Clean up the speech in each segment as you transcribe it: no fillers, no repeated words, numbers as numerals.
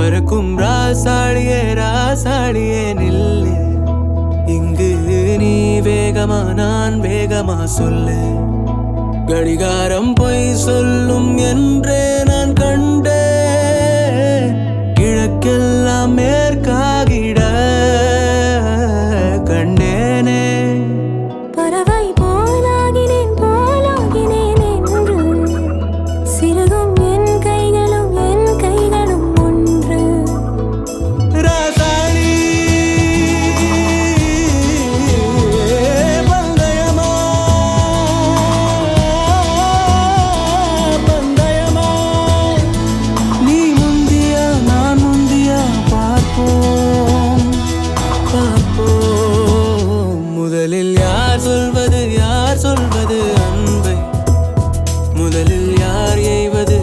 பறக்கும் ராசாடியே ராசாடியே நில்லு. இங்கு நீ வேகமா நான் வேகமா சொல்லு. கடிகாரம் பொய் சொல்லும் என்றே நான் கண்டேன். கிழக்கெல்லாம் மேற்காகிட கண்டேனே. பறவை போலாகினேன் போலாகினேன் என்று சிறுகும் என் கைகளும் ஒன்று. ராசாடி பந்தயமா பந்தயமா, நீ முந்தியா நான் முந்தியா பார்ப்போம் பார்ப்போம். முதலில் யார் சொல்வது அன்பை? முதலில் யார் எய்வது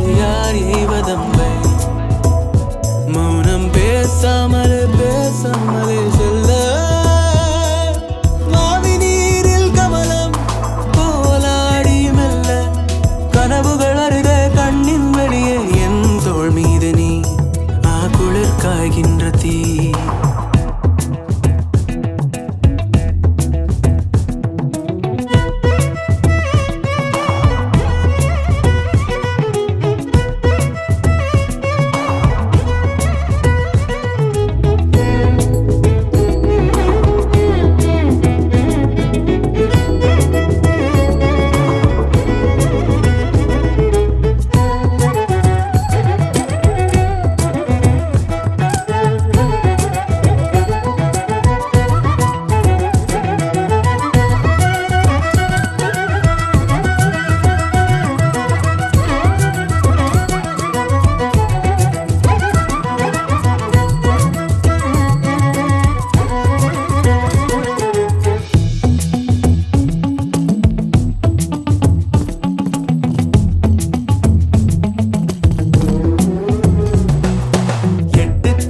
அம்பை? மௌனம் பேசாமலே செல்ல. மாவி நீரில் கமலம் போலாடி மெல்ல. கனவுகள் அருக கண்ணின் வெளியே என் தோள் மீது நீ குளிர் காய்கின்ற தீ.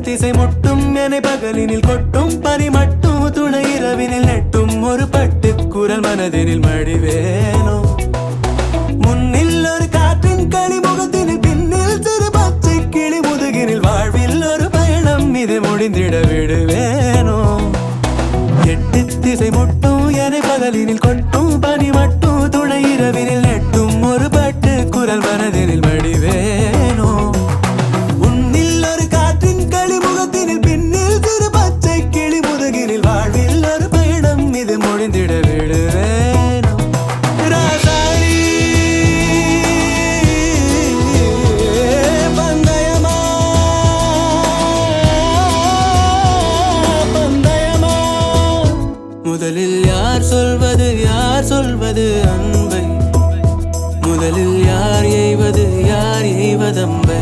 திசை முட்டும் என பகலினில் கொட்டும் பனி மட்டும் துணை இரவினில் நெட்டும் ஒரு பட்டு குரல் மனதினில் மடிவேனோ. முன்னில் ஒரு காற்றின் களிமுகத்தினில் பின்னில் சிறு பச்சை கிளி முதுகினில் வாழ்வில் ஒரு பயணம் இது முடிந்திட விடுவேனோ. எட்டு திசை முட்டும் என பகலினில் கொட்டும் பனி மட்டும் துணை இரவினில் நெட்டும் ஒரு பட்டு குரல் மனதினில் மடிவேனோ. முடிந்திட விடுவேனோ. ராசாடி பந்தயமா பந்தயமா, முதலில் யார் சொல்வது அன்பை? முதலில் யார் எய்வது அம்பை?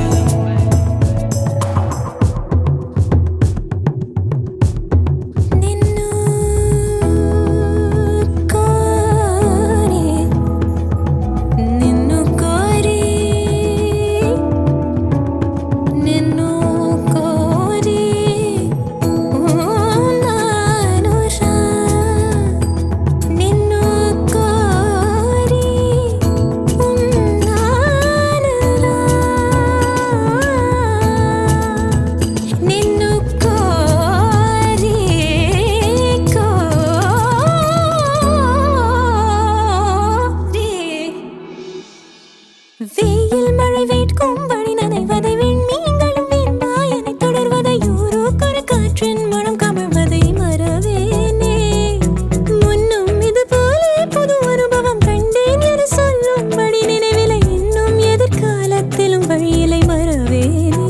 வெயில் மழை வேட்கும் வழி நனைவதை விண்மீன்களும் வெண்மாயனை தொடர்வதை ஊரோக்கொரு காற்றின் மனம் கமழ்வதை மறவேனே. முன்னும் இது போலே புது அனுபவம் கண்டேன் என சொல்லும்படி நினைவிலை இன்னும் எதிர்காலத்திலும் வழியிலை மறவேனே.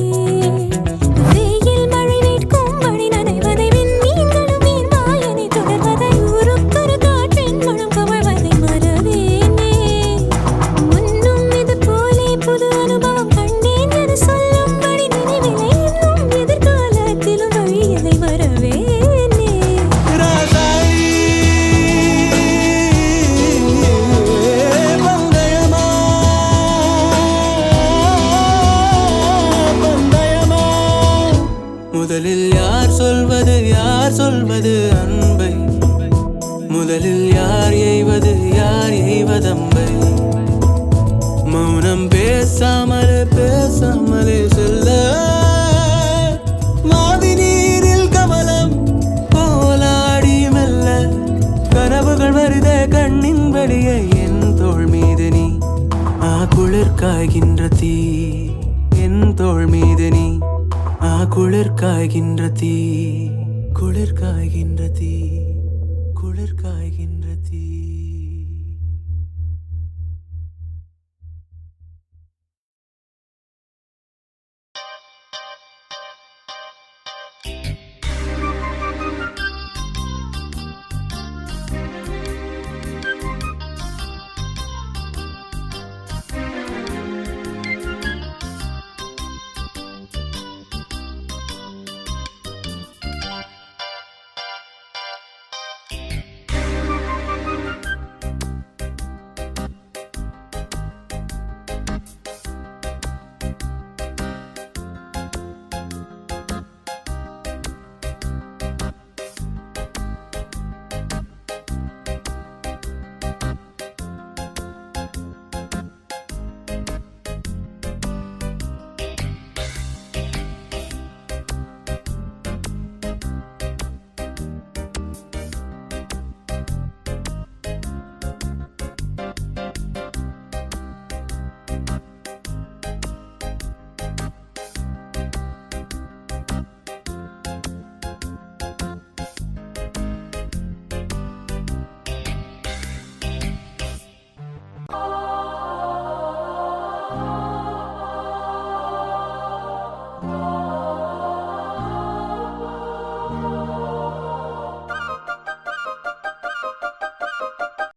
வெயில் மழை வேட்கும் வழி நனைவதை விண்மீன்களும் வெண்மாயனை தொடர்வதை ஊரோக்கொரு காற்றின் மனம் கமழ்வதை மறவேனே. புது அனுபவம் கண்டேன் என சொல்லும்படி நினைவிலை இன்னும் எதிர்காலத்திலும் வழியிலை வரவேனே. ராசாடி பந்தயமா பந்தயமா, முதலில் யார் சொல்வது அன்பை? முதலில் யார் எய்வது அம்பை? மௌனம் பேசாமலே செல்ல. காய்கின்ற தீ என் தோள் மீது நீ குளிர் காய்கின்ற தீ குளிர் காய்கின்ற தீ குளிர் காய்கின்ற